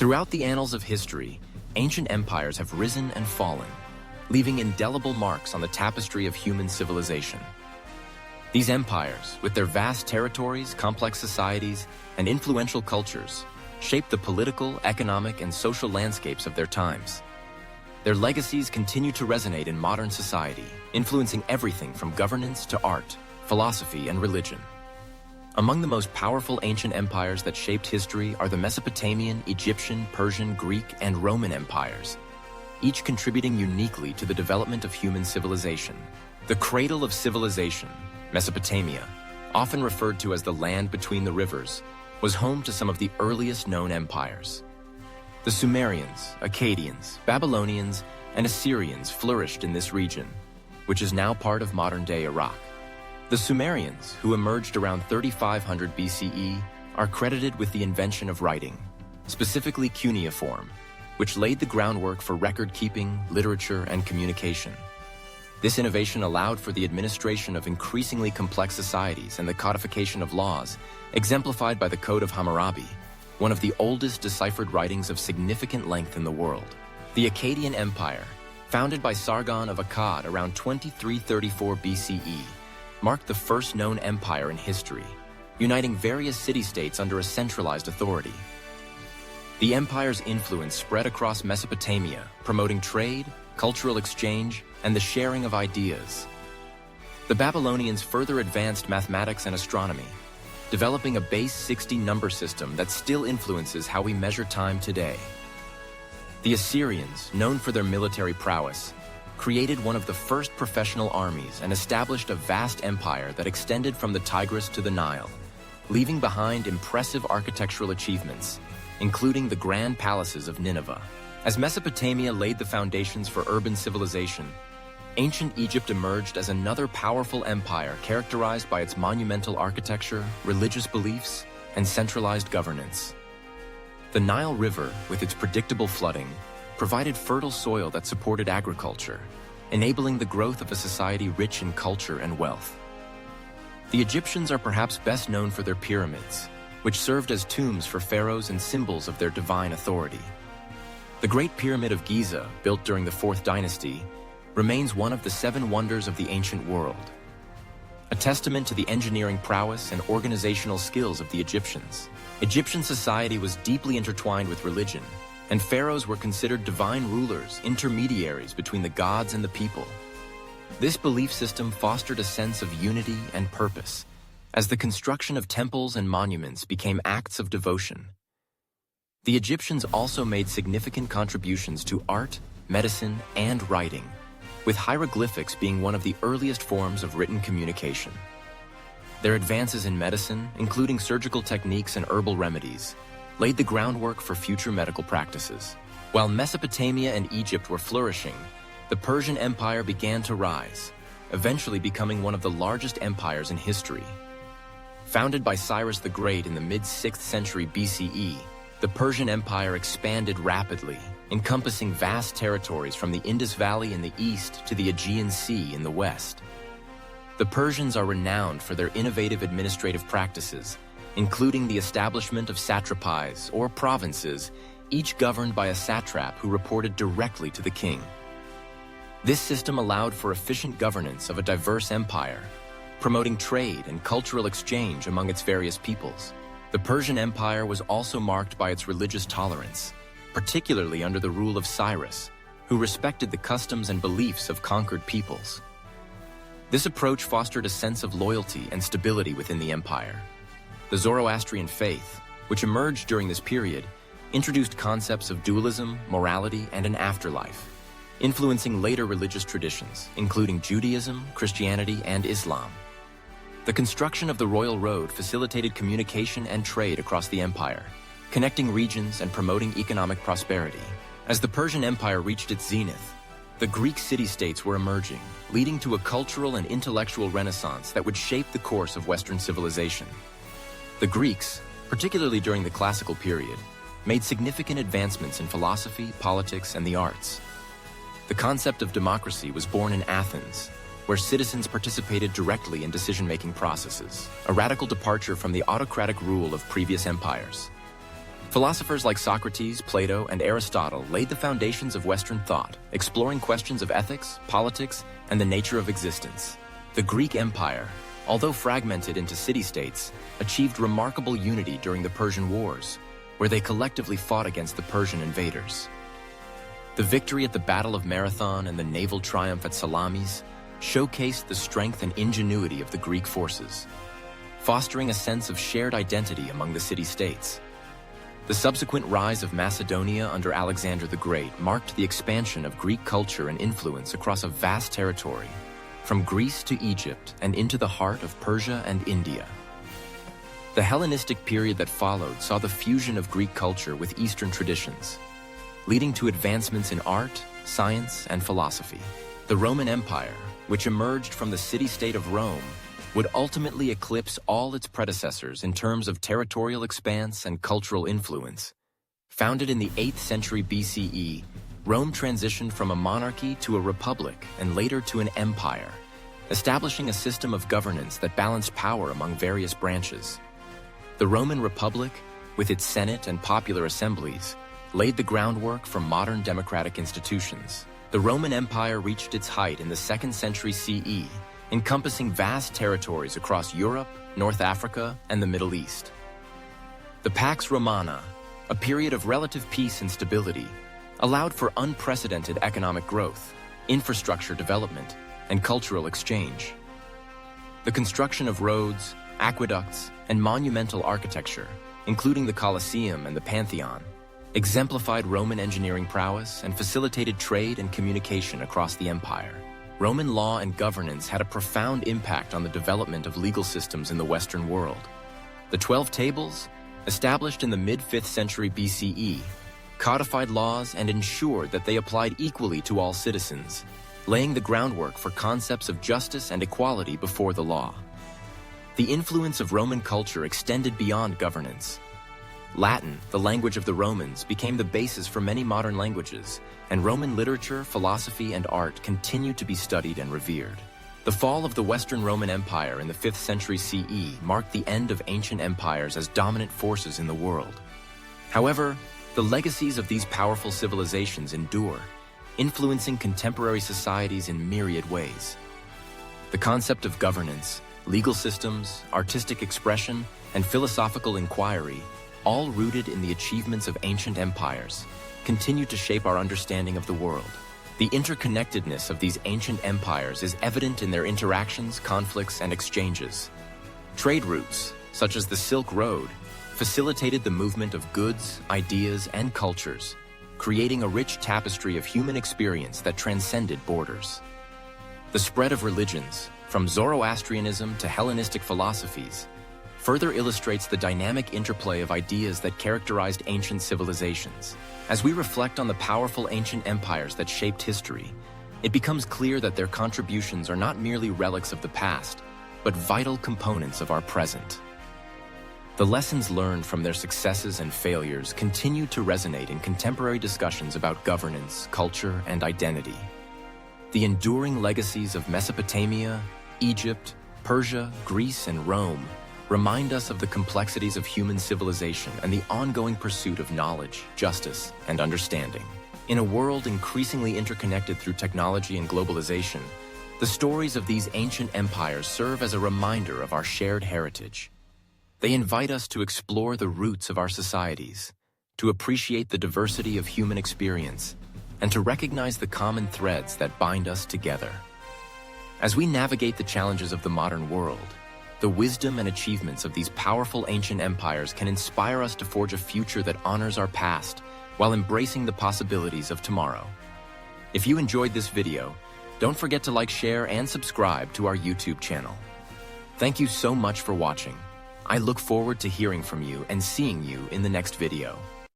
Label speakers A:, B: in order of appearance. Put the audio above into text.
A: Throughout the annals of history, ancient empires have risen and fallen, leaving indelible marks on the tapestry of human civilization. These empires, with their vast territories, complex societies, and influential cultures, shaped the political, economic, and social landscapes of their times. Their legacies continue to resonate in modern society, influencing everything from governance to art, philosophy, and religion. Among the most powerful ancient empires that shaped history are the Mesopotamian, Egyptian, Persian, Greek, and Roman empires, each contributing uniquely to the development of human civilization. The cradle of civilization, Mesopotamia, often referred to as the land between the rivers, was home to some of the earliest known empires. The Sumerians, Akkadians, Babylonians, and Assyrians flourished in this region, which is now part of modern-day Iraq. The Sumerians, who emerged around 3500 BCE, are credited with the invention of writing, specifically cuneiform, which laid the groundwork for record-keeping, literature, and communication. This innovation allowed for the administration of increasingly complex societies and the codification of laws, exemplified by the Code of Hammurabi, one of the oldest deciphered writings of significant length in the world. The Akkadian Empire, founded by Sargon of Akkad around 2334 BCE, marked the first known empire in history, uniting various city-states under a centralized authority. The empire's influence spread across Mesopotamia, promoting trade, cultural exchange, and the sharing of ideas. The Babylonians further advanced mathematics and astronomy, developing a base 60 number system that still influences how we measure time today. The Assyrians, known for their military prowess, created one of the first professional armies and established a vast empire that extended from the Tigris to the Nile, leaving behind impressive architectural achievements, including the grand palaces of Nineveh. As Mesopotamia laid the foundations for urban civilization, ancient Egypt emerged as another powerful empire characterized by its monumental architecture, religious beliefs, and centralized governance. The Nile River, with its predictable flooding, provided fertile soil that supported agriculture, enabling the growth of a society rich in culture and wealth. The Egyptians are perhaps best known for their pyramids, which served as tombs for pharaohs and symbols of their divine authority. The Great Pyramid of Giza, built during the 4th dynasty, remains one of the 7 wonders of the ancient world, a testament to the engineering prowess and organizational skills of the Egyptians. Egyptian society was deeply intertwined with religion, and pharaohs were considered divine rulers, intermediaries between the gods and the people. This belief system fostered a sense of unity and purpose, as the construction of temples and monuments became acts of devotion. The Egyptians also made significant contributions to art, medicine, and writing, with hieroglyphics being one of the earliest forms of written communication. Their advances in medicine, including surgical techniques and herbal remedies, laid the groundwork for future medical practices. While Mesopotamia and Egypt were flourishing, the Persian Empire began to rise, eventually becoming one of the largest empires in history. Founded by Cyrus the Great in the mid-6th century BCE, the Persian Empire expanded rapidly, encompassing vast territories from the Indus Valley in the east to the Aegean Sea in the west. The Persians are renowned for their innovative administrative practices, including the establishment of satrapies, or provinces, each governed by a satrap who reported directly to the king. This system allowed for efficient governance of a diverse empire, promoting trade and cultural exchange among its various peoples. The Persian Empire was also marked by its religious tolerance, particularly under the rule of Cyrus, who respected the customs and beliefs of conquered peoples. This approach fostered a sense of loyalty and stability within the empire. The Zoroastrian faith, which emerged during this period, introduced concepts of dualism, morality, and an afterlife, influencing later religious traditions, including Judaism, Christianity, and Islam. The construction of the Royal Road facilitated communication and trade across the empire, connecting regions and promoting economic prosperity. As the Persian Empire reached its zenith, the Greek city-states were emerging, leading to a cultural and intellectual renaissance that would shape the course of Western civilization. The Greeks, particularly during the classical period, made significant advancements in philosophy, politics, and the arts. The concept of democracy was born in Athens, where citizens participated directly in decision-making processes, a radical departure from the autocratic rule of previous empires. Philosophers like Socrates, Plato, and Aristotle laid the foundations of Western thought, exploring questions of ethics, politics, and the nature of existence. The Greek Empire, although fragmented into city-states, achieved remarkable unity during the Persian Wars, where they collectively fought against the Persian invaders. The victory at the Battle of Marathon and the naval triumph at Salamis showcased the strength and ingenuity of the Greek forces, fostering a sense of shared identity among the city-states. The subsequent rise of Macedonia under Alexander the Great marked the expansion of Greek culture and influence across a vast territory, from Greece to Egypt and into the heart of Persia and India. The Hellenistic period that followed saw the fusion of Greek culture with Eastern traditions, leading to advancements in art, science, and philosophy. The Roman Empire, which emerged from the city-state of Rome, would ultimately eclipse all its predecessors in terms of territorial expanse and cultural influence. Founded in the 8th century BCE, Rome transitioned from a monarchy to a republic and later to an empire, establishing a system of governance that balanced power among various branches. The Roman Republic, with its Senate and popular assemblies, laid the groundwork for modern democratic institutions. The Roman Empire reached its height in the 2nd century CE, encompassing vast territories across Europe, North Africa, and the Middle East. The Pax Romana, a period of relative peace and stability, allowed for unprecedented economic growth, infrastructure development, and cultural exchange. The construction of roads, aqueducts, and monumental architecture, including the Colosseum and the Pantheon, exemplified Roman engineering prowess and facilitated trade and communication across the empire. Roman law and governance had a profound impact on the development of legal systems in the Western world. The 12 Tables, established in the mid-5th century BCE, codified laws and ensured that they applied equally to all citizens, laying the groundwork for concepts of justice and equality before the law. The influence of Roman culture extended beyond governance. Latin, the language of the Romans, became the basis for many modern languages, and Roman literature, philosophy, and art continued to be studied and revered. The fall of the Western Roman Empire in the 5th century CE marked the end of ancient empires as dominant forces in the world. However, the legacies of these powerful civilizations endure, influencing contemporary societies in myriad ways. The concept of governance, legal systems, artistic expression, and philosophical inquiry, all rooted in the achievements of ancient empires, continue to shape our understanding of the world. The interconnectedness of these ancient empires is evident in their interactions, conflicts, and exchanges. Trade routes, such as the Silk Road, facilitated the movement of goods, ideas, and cultures, creating a rich tapestry of human experience that transcended borders. The spread of religions, from Zoroastrianism to Hellenistic philosophies, further illustrates the dynamic interplay of ideas that characterized ancient civilizations. As we reflect on the powerful ancient empires that shaped history, it becomes clear that their contributions are not merely relics of the past, but vital components of our present. The lessons learned from their successes and failures continue to resonate in contemporary discussions about governance, culture, and identity. The enduring legacies of Mesopotamia, Egypt, Persia, Greece, and Rome remind us of the complexities of human civilization and the ongoing pursuit of knowledge, justice, and understanding. In a world increasingly interconnected through technology and globalization, the stories of these ancient empires serve as a reminder of our shared heritage. They invite us to explore the roots of our societies, to appreciate the diversity of human experience, and to recognize the common threads that bind us together. As we navigate the challenges of the modern world, the wisdom and achievements of these powerful ancient empires can inspire us to forge a future that honors our past while embracing the possibilities of tomorrow. If you enjoyed this video, don't forget to like, share, and subscribe to our YouTube channel. Thank you so much for watching. I look forward to hearing from you and seeing you in the next video.